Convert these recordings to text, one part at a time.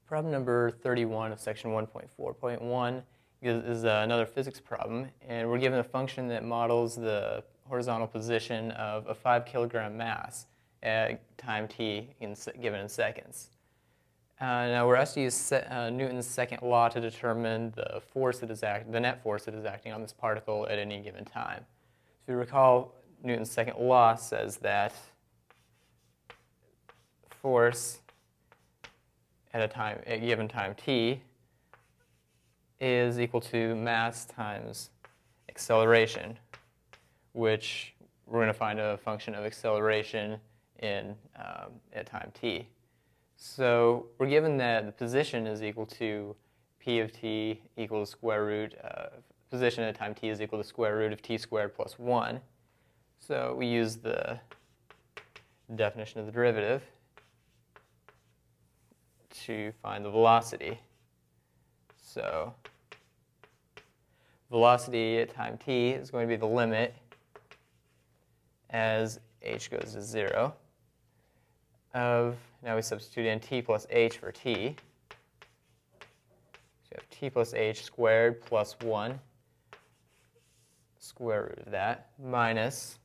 Problem number 31 of section 1.4.1 is another physics problem, and we're given a function that models the horizontal position of a 5 kilogram mass at time t given in seconds. Now we're asked to use Newton's second law to determine the force that is the net force that is acting on this particle at any given time. So if you recall, Newton's second law says that force at a given time t is equal to mass times acceleration, which we're going to find a function of acceleration in at time t. So we're given that the position is equal to p of t equal to square root of position at time t is equal to square root of t squared plus 1. So we use the definition of the derivative to find the velocity. So velocity at time t is going to be the limit as h goes to 0 of, now we substitute in t plus h for t. So you have t plus h squared plus 1 square root of that minus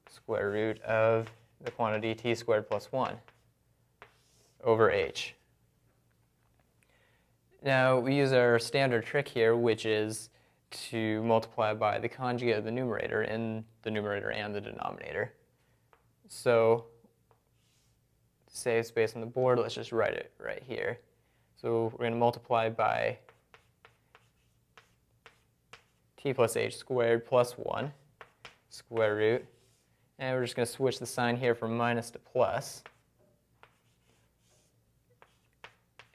square root of the quantity t squared plus 1 over h. Now we use our standard trick here, which is to multiply by the conjugate of the numerator in the numerator and the denominator. So to save space on the board, let's just write it right here. So we're going to multiply by t plus h squared plus 1 square root, and we're just going to switch the sign here from minus to plus,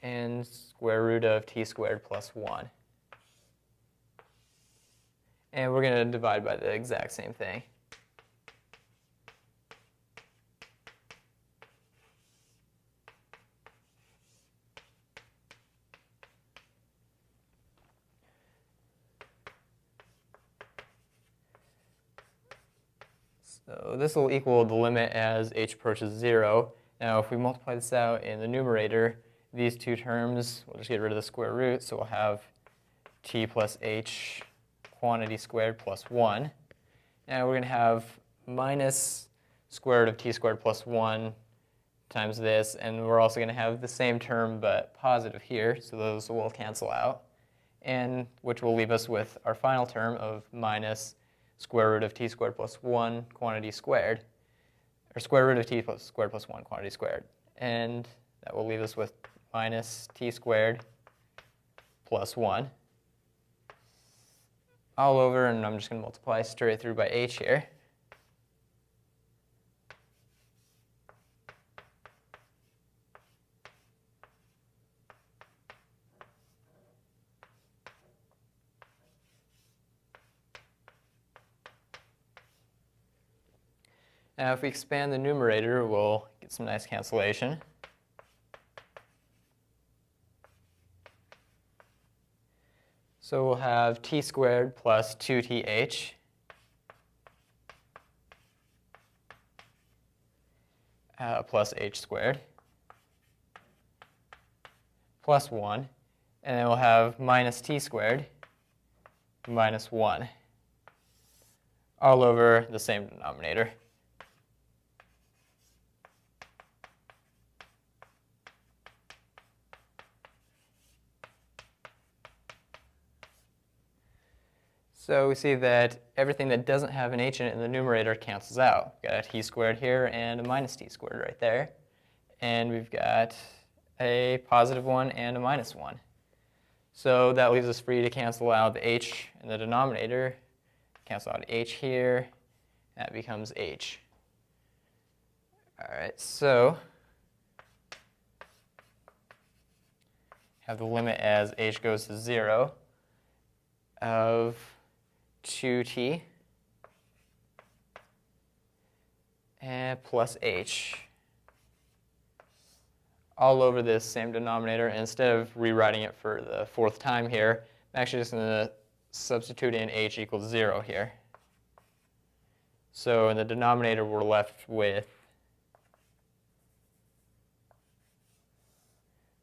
and square root of t squared plus 1. And we're going to divide by the exact same thing. So this will equal the limit as h approaches 0. Now if we multiply this out in the numerator, these two terms, we'll just get rid of the square root, so we'll have t plus h quantity squared plus 1. Now we're going to have minus square root of t squared plus 1 times this, and we're also going to have the same term but positive here, so those will cancel out, and which will leave us with our final term of minus square root of t squared plus 1 quantity squared, or square root of t squared plus 1 quantity squared, and that will leave us with minus t squared plus 1 all over, and I'm just going to multiply straight through by h here. Now if we expand the numerator, we'll get some nice cancellation. So we'll have t squared plus 2th plus h squared plus 1. And then we'll have minus t squared minus 1 all over the same denominator. So we see that everything that doesn't have an h in it in the numerator cancels out. We've got a t squared here and a minus t squared right there. And we've got a positive 1 and a minus 1. So that leaves us free to cancel out the h in the denominator, cancel out h here, that becomes h. All right, so have the limit as h goes to 0 of 2t and plus h all over this same denominator. And instead of rewriting it for the fourth time here, I'm actually just going to substitute in h equals 0 here. So in the denominator, we're left with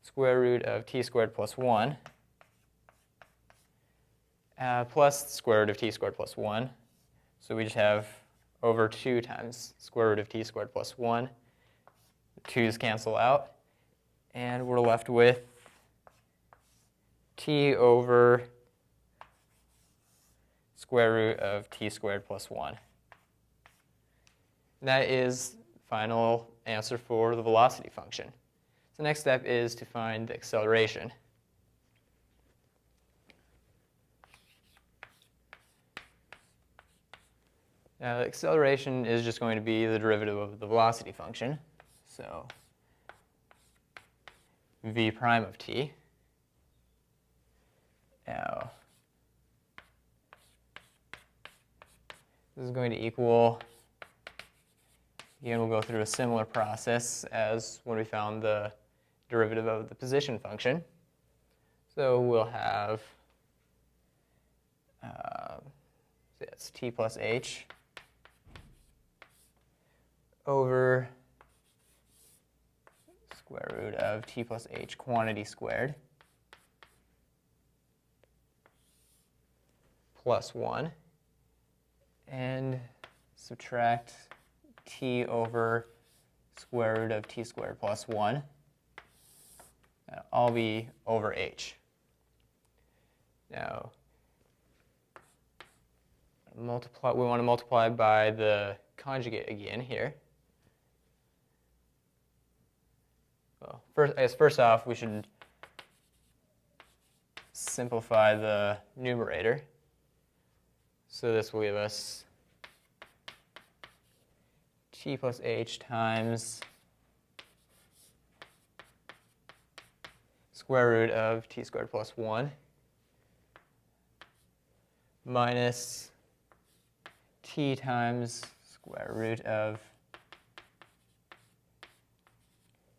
square root of t squared plus 1 plus the square root of t squared plus 1. So we just have over 2 times square root of t squared plus 1. The 2's cancel out, and we're left with t over square root of t squared plus 1. And that is the final answer for the velocity function. So the next step is to find the acceleration. Now, the acceleration is just going to be the derivative of the velocity function. So v prime of t. Now, this is going to equal, again, we'll go through a similar process as when we found the derivative of the position function. So we'll have, it's t plus h over square root of t plus h quantity squared plus 1, and subtract t over square root of t squared plus 1. That'll all be over h. Now, we want to multiply by the conjugate again here. Well, first off, we should simplify the numerator. So this will give us t plus h times square root of t squared plus 1 minus t times square root of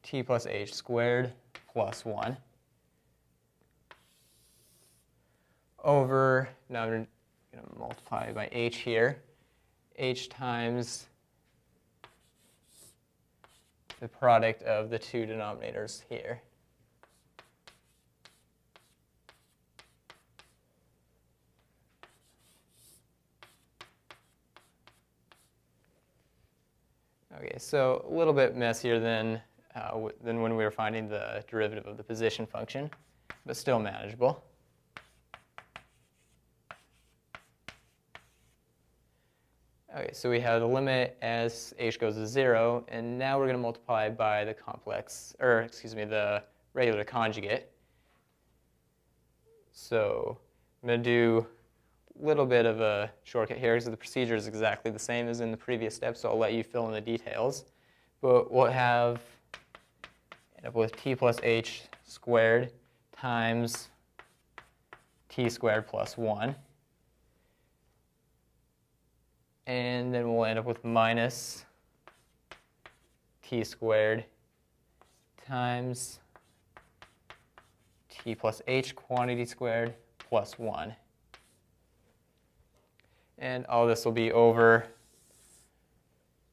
t plus h squared plus 1 over, now I'm going to multiply by h here, h times the product of the two denominators here. Okay, so a little bit messier than when we were finding the derivative of the position function, but still manageable. Okay, so we have the limit as h goes to 0, and now we're going to multiply by the the regular conjugate. So I'm going to do a little bit of a shortcut here because the procedure is exactly the same as in the previous step, so I'll let you fill in the details. But we'll end up with t plus h squared times t squared plus 1. And then we'll end up with minus t squared times t plus h quantity squared plus 1. And all this will be over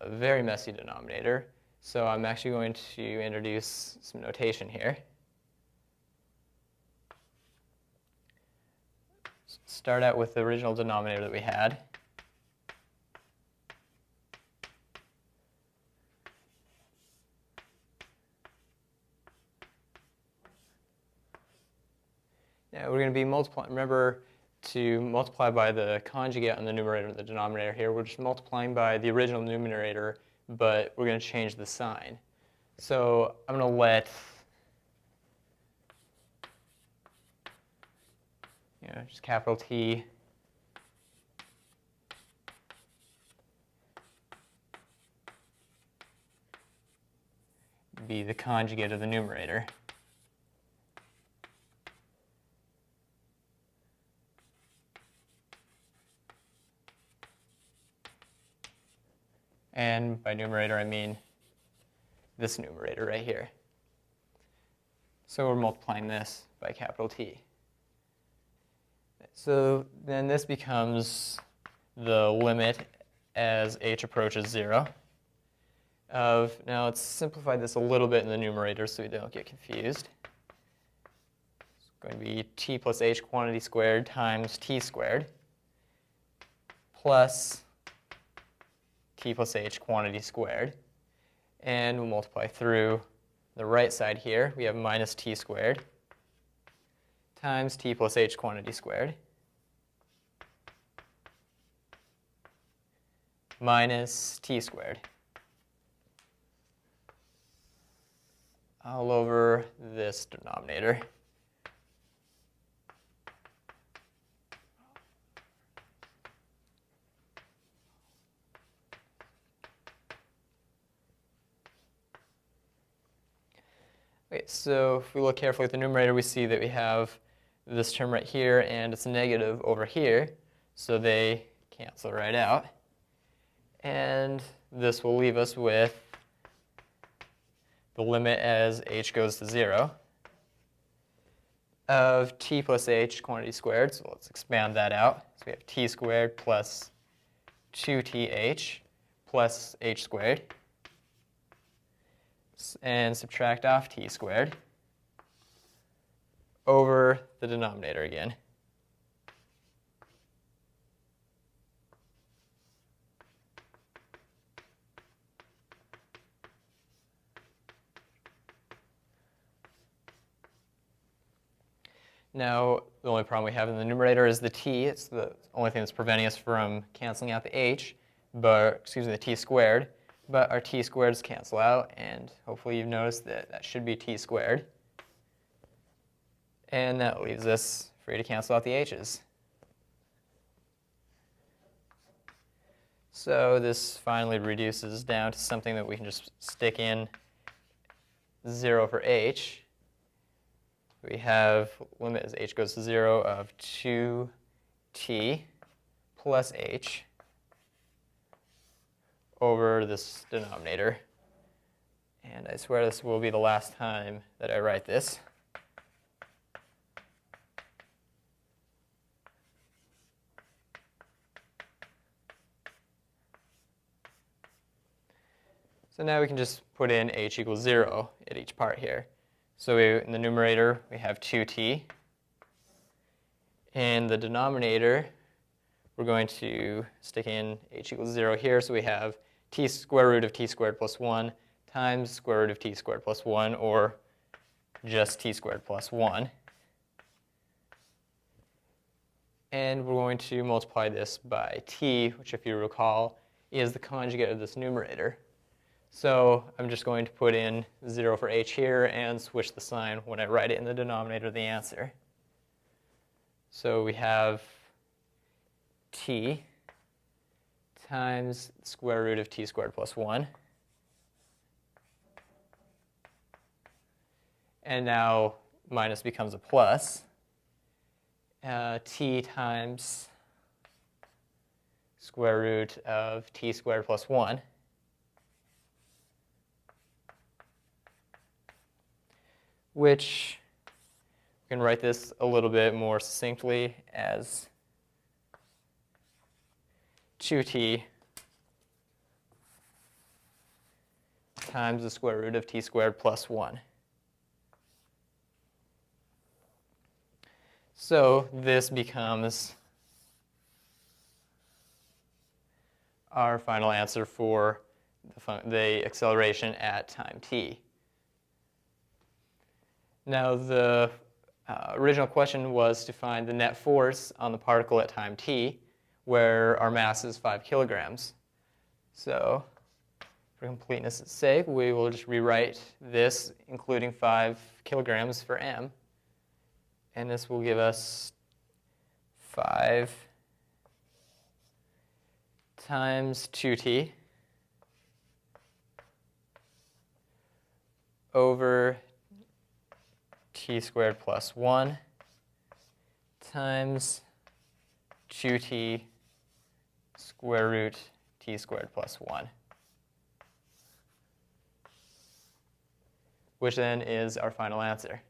a very messy denominator. So I'm actually going to introduce some notation here. Start out with the original denominator that we had. Now we're going to be multiplying, remember to multiply by the conjugate on the numerator and the denominator here. We're just multiplying by the original numerator, but we're going to change the sign. So I'm going to let just capital T be the conjugate of the numerator. And by numerator, I mean this numerator right here. So we're multiplying this by capital T. So then this becomes the limit as h approaches 0 of, now let's simplify this a little bit in the numerator so we don't get confused. going to be t plus h quantity squared times t squared plus t plus h quantity squared. And we'll multiply through the right side here. We have minus t squared times t plus h quantity squared minus t squared all over this denominator. Okay, so if we look carefully at the numerator, we see that we have this term right here, and it's negative over here, so they cancel right out. And this will leave us with the limit as h goes to 0 of t plus h quantity squared. So let's expand that out. So we have t squared plus 2th plus h squared. And subtract off t squared over the denominator again. Now, the only problem we have in the numerator is the t. It's the only thing that's preventing us from canceling out the h, but, excuse me, the t squared. But our t squareds cancel out, and hopefully you've noticed that that should be t squared. And that leaves us free to cancel out the h's. So this finally reduces down to something that we can just stick in 0 for h. We have limit as h goes to 0 of 2t plus h over this denominator. And I swear this will be the last time that I write this. So now we can just put in h equals 0 at each part here. So in the numerator, we have 2t. In the denominator, we're going to stick in h equals 0 here. So we have t square root of t squared plus 1 times square root of t squared plus 1, or just t squared plus 1. And we're going to multiply this by t, which, if you recall, is the conjugate of this numerator. So I'm just going to put in 0 for h here and switch the sign when I write it in the denominator of the answer. So we have t times the square root of t squared plus 1. And now minus becomes a plus. T times square root of t squared plus 1. Which we can write this a little bit more succinctly as 2t times the square root of t squared plus 1. So this becomes our final answer for the acceleration at time t. Now, the original question was to find the net force on the particle at time t, where our mass is 5 kilograms. So, for completeness' sake, we will just rewrite this, including 5 kilograms for m. And this will give us 5 times 2t over t squared plus 1 times 2t square root t squared plus 1, which then is our final answer.